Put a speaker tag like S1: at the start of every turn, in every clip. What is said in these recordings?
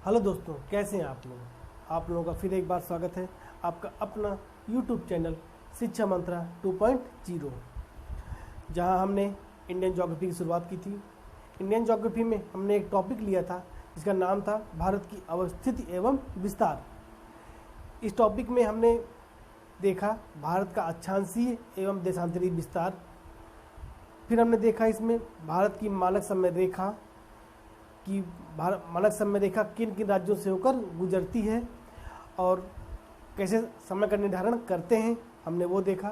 S1: Hello दोस्तों, कैसे हैं आप लोग। आप लोगों का फिर एक बार स्वागत है आपका अपना यूट्यूब चैनल शिक्षा मंत्रा 2.0, जहां हमने इंडियन ज्योग्राफी की शुरुआत की थी। इंडियन ज्योग्राफी में हमने एक टॉपिक लिया था जिसका नाम था भारत की अवस्थिति एवं विस्तार। इस टॉपिक में हमने देखा भारत का अक्षांशीय एवं देशांतरीय विस्तार। फिर हमने देखा इसमें भारत की मानक समय रेखा कि मानक समय रेखा किन किन राज्यों से होकर गुजरती है और कैसे समय का निर्धारण करते हैं, हमने वो देखा।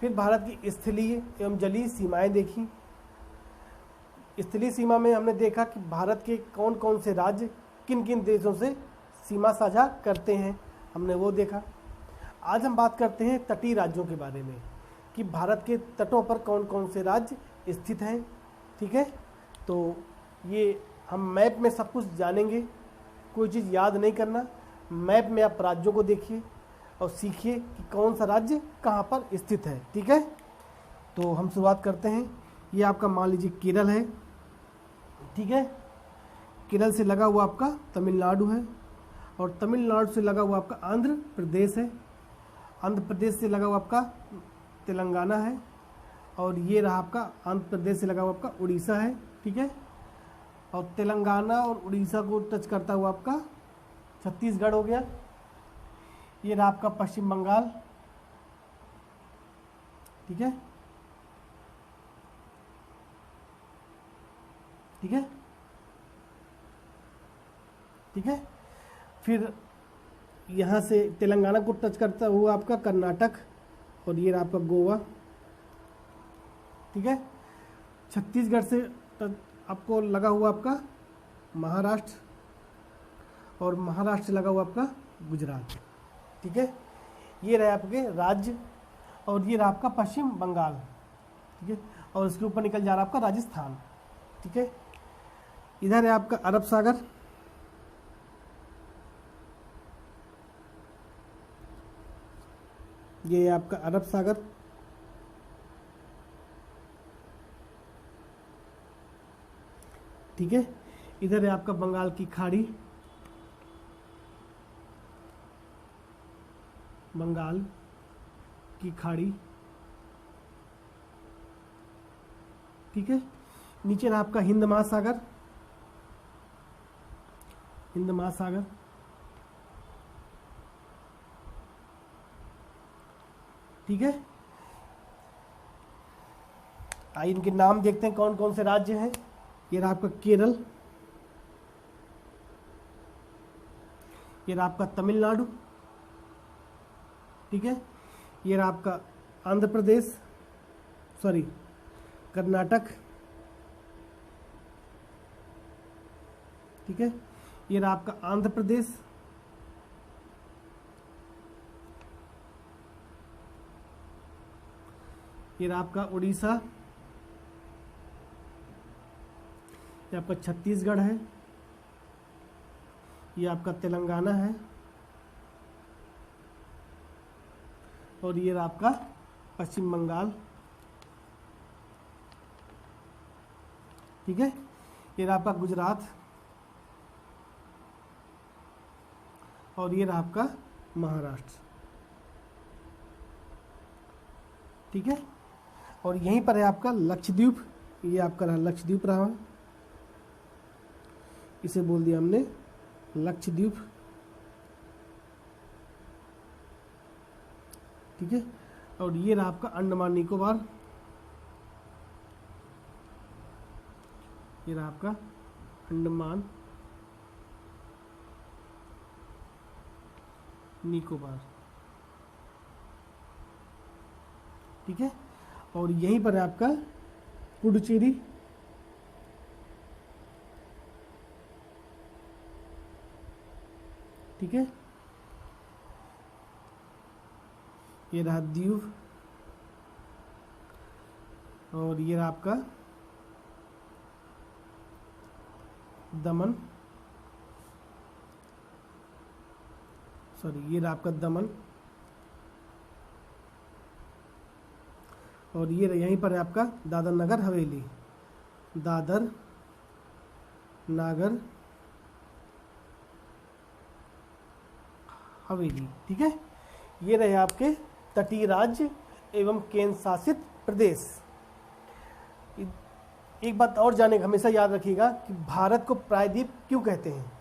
S1: फिर भारत की स्थलीय एवं जलीय सीमाएं देखी। स्थलीय सीमा में हमने देखा कि भारत के कौन कौन से राज्य किन किन देशों से सीमा साझा करते हैं, हमने वो देखा। आज हम बात करते हैं तटीय राज्यों के बारे में कि भारत के तटों पर कौन कौन से राज्य स्थित हैं। ठीक है, तो ये हम मैप में सब कुछ जानेंगे। कोई चीज़ याद नहीं करना, मैप में आप राज्यों को देखिए और सीखिए कि कौन सा राज्य कहाँ पर स्थित है। ठीक है, तो हम शुरुआत करते हैं। ये आपका मान लीजिए केरल है। ठीक है, केरल से लगा हुआ आपका तमिलनाडु है और तमिलनाडु से लगा हुआ आपका आंध्र प्रदेश है। आंध्र प्रदेश से लगा हुआ आपका तेलंगाना है और ये रहा आपका आंध्र प्रदेश से लगा हुआ आपका उड़ीसा है। ठीक है, और तेलंगाना और उड़ीसा को टच करता हुआ आपका छत्तीसगढ़ हो गया। ये रहा आपका पश्चिम बंगाल। ठीक है, ठीक है, ठीक है। फिर यहाँ से तेलंगाना को टच करता हुआ आपका कर्नाटक और ये रहा आपका गोवा। ठीक है, छत्तीसगढ़ से आपको लगा हुआ आपका महाराष्ट्र और महाराष्ट्र से लगा हुआ आपका गुजरात। ठीक है, ये रहे आपके राज्य और ये रहा आपका पश्चिम बंगाल। ठीक है, और इसके ऊपर निकल जा रहा आपका राजस्थान। ठीक है, इधर है आपका अरब सागर। ये है आपका अरब सागर। ठीक है, इधर है आपका बंगाल की खाड़ी। बंगाल की खाड़ी। ठीक है, नीचे रहा आपका हिंद महासागर। हिंद महासागर। ठीक है, आइए इनके नाम देखते हैं कौन कौन से राज्य हैं। ये रहा आपका केरल। ये रहा आपका तमिलनाडु। ठीक है, ये रहा आपका आंध्र प्रदेश, सॉरी कर्नाटक। ठीक है, ये रहा आपका आंध्र प्रदेश। ये रहा आपका उड़ीसा। ये आपका छत्तीसगढ़ है। ये आपका तेलंगाना है और ये आपका पश्चिम बंगाल। ठीक है, ये आपका गुजरात और ये रहा आपका महाराष्ट्र। ठीक है, और यहीं पर है आपका लक्षद्वीप। ये आपका रहा लक्षद्वीप रहा, इसे बोल दिया हमने लक्षद्वीप। ठीक है, और ये रहा आपका अंडमान निकोबार। ये रहा आपका अंडमान निकोबार। ठीक है, और यहीं पर है आपका पुडुचेरी। ठीक है, ये रहा दीव और ये रहा आपका दमन, सॉरी ये रहा आपका दमन और ये यहीं पर है आपका दादर नगर हवेली। दादर नागर हवेली। ठीक है, ये रहे आपके तटीय राज्य एवं केंद्र शासित प्रदेश। एक बात और जाने हमेशा याद रखिएगा कि भारत को प्रायद्वीप क्यों कहते हैं,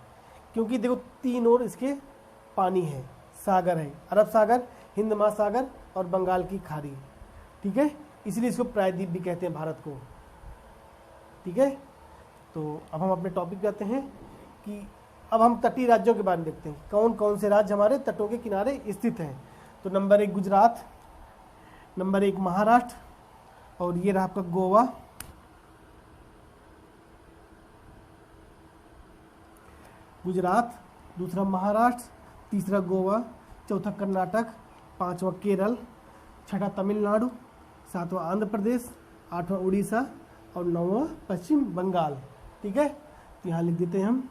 S1: क्योंकि देखो तीन ओर इसके पानी है, सागर है, अरब सागर, हिंद महासागर और बंगाल की खाड़ी। ठीक है, इसलिए इसको प्रायद्वीप भी कहते हैं भारत को। ठीक है, तो अब हम अपने टॉपिक पे आते हैं कि अब हम तटीय राज्यों के बारे में देखते हैं, कौन कौन से राज्य हमारे तटों के किनारे स्थित हैं। तो नंबर 1 गुजरात, नंबर 1 महाराष्ट्र, और ये रहा आपका गोवा, गुजरात, दूसरा महाराष्ट्र, तीसरा गोवा, चौथा कर्नाटक, पांचवा केरल, छठा तमिलनाडु, सातवां आंध्र प्रदेश, आठवां उड़ीसा और नौवां पश्चिम बंगाल। ठीक है, तो यहाँ लिख देते हैं हम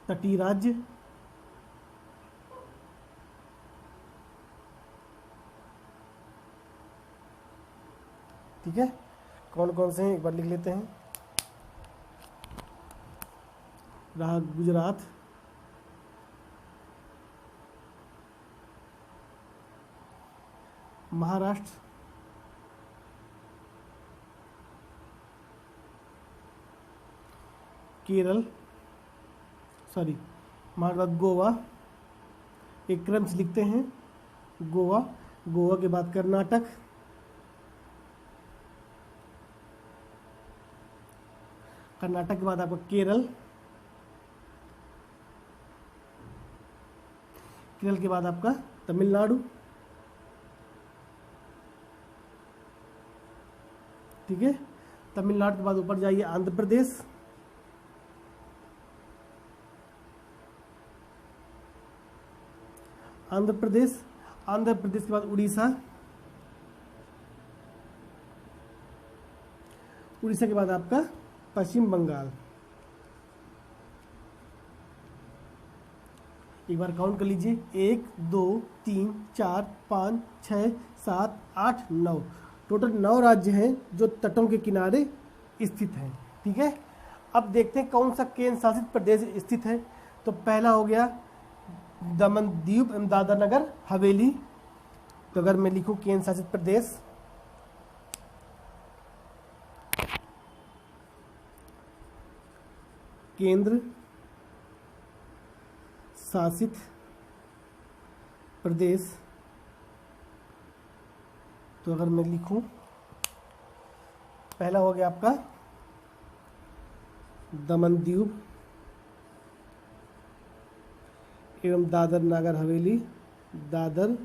S1: तटीय राज्य, ठीक है, कौन कौन से हैं एक बार लिख लेते हैं। रहा गुजरात, महाराष्ट्र, केरल, महाराष्ट्र, गोवा, एक क्रम से लिखते हैं, गोवा, गोवा के बाद कर्नाटक, कर्नाटक के बाद आपका केरल, केरल के बाद आपका तमिलनाडु। ठीक है, तमिलनाडु के बाद ऊपर जाइए आंध्र प्रदेश, आंध्र प्रदेश, आंध्र प्रदेश के बाद उड़ीसा, उड़ीसा के बाद आपका पश्चिम बंगाल। एक बार काउंट कर लीजिए, 1 2 3 4 5 6 7 8 9, टोटल 9 राज्य हैं जो तटों के किनारे स्थित हैं। ठीक है, अब देखते हैं कौन सा केंद्र शासित प्रदेश स्थित है। तो पहला हो गया दमन दीव एवं दादर नगर हवेली। तो अगर मैं लिखूं केंद्र शासित प्रदेश, केंद्र शासित प्रदेश, तो अगर मैं लिखूं पहला हो गया आपका दमन दीव एवं दादर नागर हवेली, दादर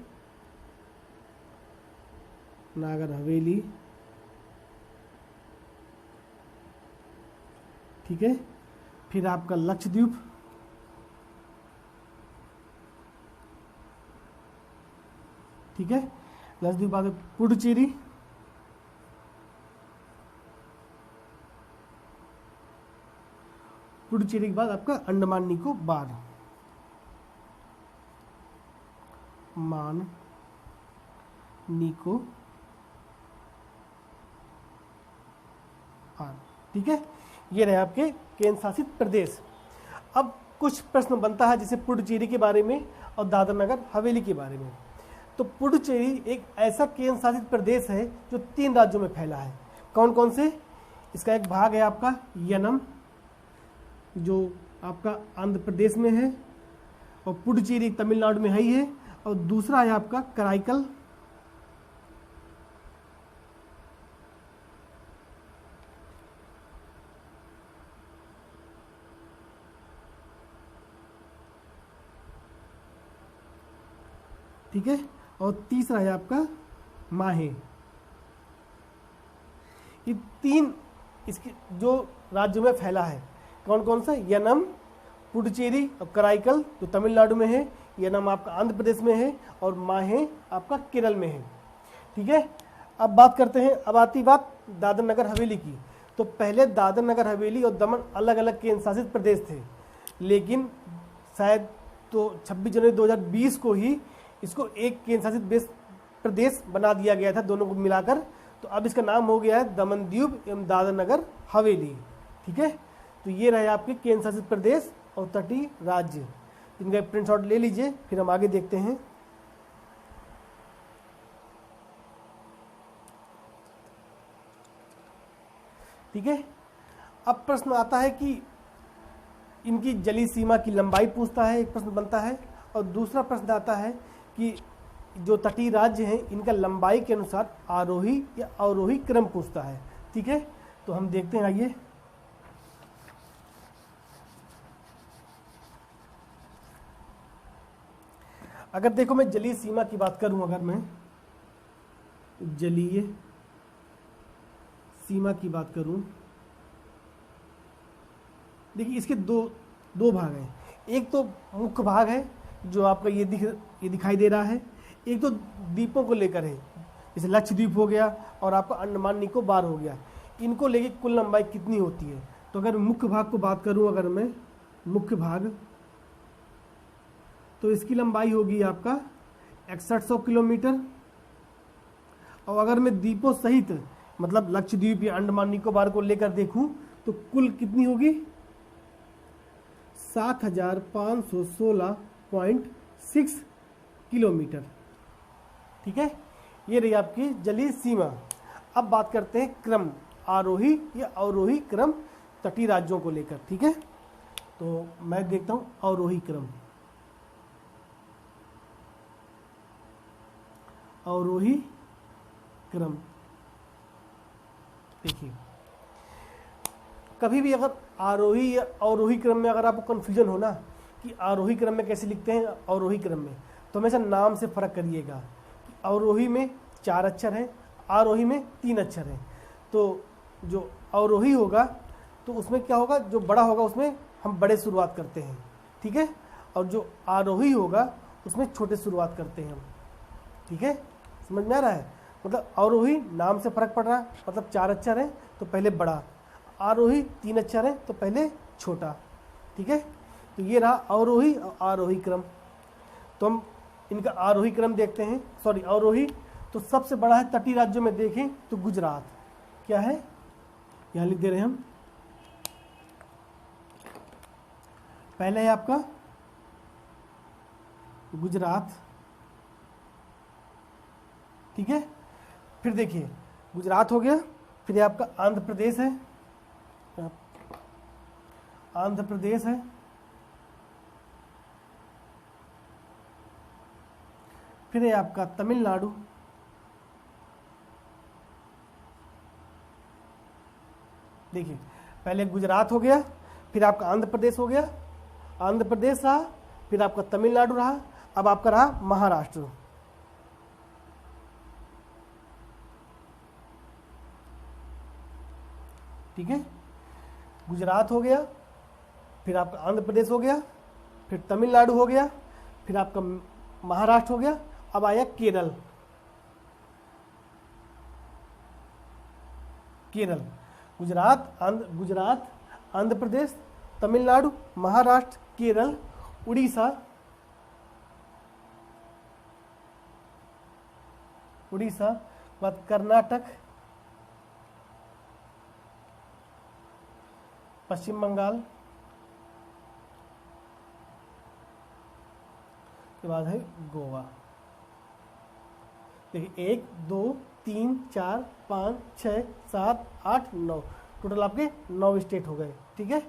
S1: नागर हवेली। ठीक है, फिर आपका लक्षद्वीप, ठीक है, लक्षद्वीप बाद पुडुचेरी, पुडुचेरी के बाद आपका अंडमान निकोबार, मान निको आर। ठीक है, ये रहे आपके केंद्र शासित प्रदेश। अब कुछ प्रश्न बनता है जैसे पुडुचेरी के बारे में और दादर नगर हवेली के बारे में। तो पुडुचेरी एक ऐसा केंद्र शासित प्रदेश है जो 3 राज्यों में फैला है। कौन कौन से? इसका एक भाग है आपका यनम, जो आपका आंध्र प्रदेश में है, और पुडुचेरी तमिलनाडु में ही है, और दूसरा है आपका कराईकल, ठीक है, और तीसरा है आपका माहे। ये 3 इसके जो राज्यों में फैला है। कौन कौन सा? यनम, पुडुचेरी और कराईकल जो तमिलनाडु में है, यनम आपका आंध्र प्रदेश में है, और माहे आपका केरल में है। ठीक है, अब बात करते हैं, अब आती बात दादर नगर हवेली की। तो पहले दादर नगर हवेली और दमन अलग अलग केंद्र शासित प्रदेश थे, लेकिन शायद तो 26 जनवरी 2020 को ही इसको एक केंद्र शासित प्रदेश बना दिया गया था, दोनों को मिलाकर। तो अब इसका नाम हो गया है दमन दीव एवं दादर नगर हवेली। ठीक है, तो ये रहे आपके केंद्र शासित प्रदेश और तटीय राज्य। इनका प्रिंटआउट ले लीजिए, फिर हम आगे देखते हैं। ठीक है, अब प्रश्न आता है कि इनकी जलीय सीमा की लंबाई पूछता है, एक प्रश्न बनता है, और दूसरा प्रश्न आता है कि जो तटीय राज्य हैं इनका लंबाई के अनुसार आरोही या अवरोही क्रम पूछता है। ठीक है, तो हम देखते हैं, आइए। अगर देखो मैं जलीय सीमा की बात करूं, अगर मैं जलीय सीमा की बात करूं, देखिए इसके दो भाग हैं। एक तो मुख्य भाग है जो आपका ये दिखाई दे रहा है, एक तो द्वीपों को लेकर है, जैसे लक्षद्वीप हो गया और आपका अंडमान निकोबार हो गया, इनको लेके कुल लंबाई कितनी होती है। तो अगर मुख्य भाग को बात करूं, अगर मैं मुख्य भाग, तो इसकी लंबाई होगी आपका 6100 किलोमीटर। और अगर मैं द्वीपों सहित मतलब लक्षद्वीप या अंडमान निकोबार को लेकर देखूं तो कुल कितनी होगी, 7516.6 किलोमीटर। ठीक है, ये रही आपकी जलीय सीमा। अब बात करते हैं क्रम, आरोही या अवरोही क्रम तटीय राज्यों को लेकर। ठीक है, तो मैं देखता हूं अवरोही क्रम। अवरोही क्रम, देखिए कभी भी अगर आरोही या अवरोही क्रम में अगर आपको कन्फ्यूजन हो ना कि आरोही क्रम में कैसे लिखते हैं अवरोही क्रम में, तो हमेशा नाम से फर्क करिएगा कि अवरोही में 4 अक्षर हैं, आरोही में 3 अक्षर हैं। तो जो अवरोही होगा तो उसमें क्या होगा, जो बड़ा होगा उसमें हम बड़े शुरुआत करते हैं। ठीक है, और जो आरोही होगा उसमें छोटे शुरुआत करते हैं हम। ठीक है, समझ में आ रहा है, मतलब अवरोही नाम से फर्क पड़ रहा है, मतलब 4 अक्षर है तो पहले बड़ा, आरोही 3 अक्षर है तो पहले छोटा। ठीक है, तो ये रहा अवरोही और आरोही क्रम। तो हम इनका आरोही क्रम देखते हैं, सॉरी अवरोही। तो सबसे बड़ा है तटीय राज्यों में देखें तो गुजरात, क्या है यहाँ लिख दे रहे हैं हम, पहले है आपका गुजरात। ठीक है, फिर देखिए गुजरात हो गया, फिर आपका आंध्र प्रदेश है, आंध्र प्रदेश है, फिर है आपका तमिलनाडु, देखिए पहले गुजरात हो गया, फिर आपका आंध्र प्रदेश हो गया, आंध्र प्रदेश रहा, फिर आपका तमिलनाडु रहा, अब आपका रहा महाराष्ट्र। ठीक है, गुजरात हो गया, फिर आपका आंध्र प्रदेश हो गया, फिर तमिलनाडु हो गया, फिर आपका महाराष्ट्र हो गया, अब आया केरल। केरल, गुजरात, आंध्र प्रदेश, तमिलनाडु, महाराष्ट्र, केरल, उड़ीसा, बाद कर्नाटक, पश्चिम बंगाल, के बाद है गोवा। देखिए 1 2 3 4 5 6 7 8 9, टोटल आपके 9 स्टेट हो गए। ठीक है,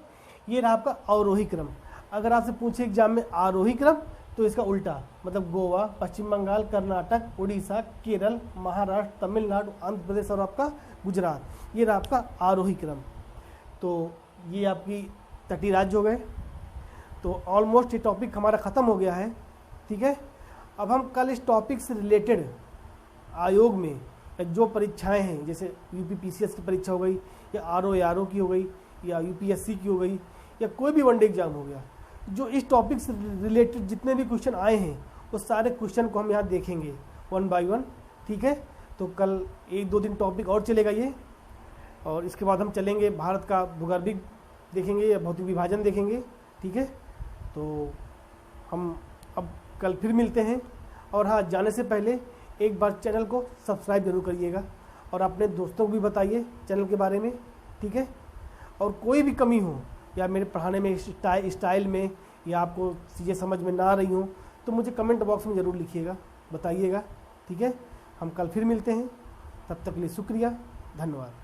S1: ये रहा आपका अवरोही क्रम। अगर आपसे पूछे एग्जाम में आरोही क्रम तो इसका उल्टा, मतलब गोवा, पश्चिम बंगाल, कर्नाटक, उड़ीसा, केरल, महाराष्ट्र, तमिलनाडु, आंध्र प्रदेश और आपका गुजरात, ये रहा आपका आरोही क्रम। तो ये आपकी तटीय राज्य हो गए। तो ऑलमोस्ट ये टॉपिक हमारा ख़त्म हो गया है। ठीक है, अब हम कल इस टॉपिक से रिलेटेड आयोग में जो परीक्षाएं हैं, जैसे यूपीपीसीएस की परीक्षा हो गई या आरओ की हो गई या यूपीएससी की हो गई या कोई भी वनडे एग्जाम हो गया, जो इस टॉपिक से रिलेटेड जितने भी क्वेश्चन आए हैं वो सारे क्वेश्चन को हम यहाँ देखेंगे 1 बाय 1। ठीक है, तो कल 1-2 दिन टॉपिक और चलेगा ये, और इसके बाद हम चलेंगे भारत का भूगर्भिक देखेंगे या भौतिक विभाजन देखेंगे। ठीक है, तो हम अब कल फिर मिलते हैं। और हाँ, जाने से पहले एक बार चैनल को सब्सक्राइब जरूर करिएगा और अपने दोस्तों को भी बताइए चैनल के बारे में। ठीक है, और कोई भी कमी हो या मेरे पढ़ाने में स्टाइल में या आपको चीज़ें समझ में ना आ रही हों तो मुझे कमेंट बॉक्स में ज़रूर लिखिएगा, बताइएगा। ठीक है, हम कल फिर मिलते हैं, तब तक के लिए शुक्रिया, धन्यवाद।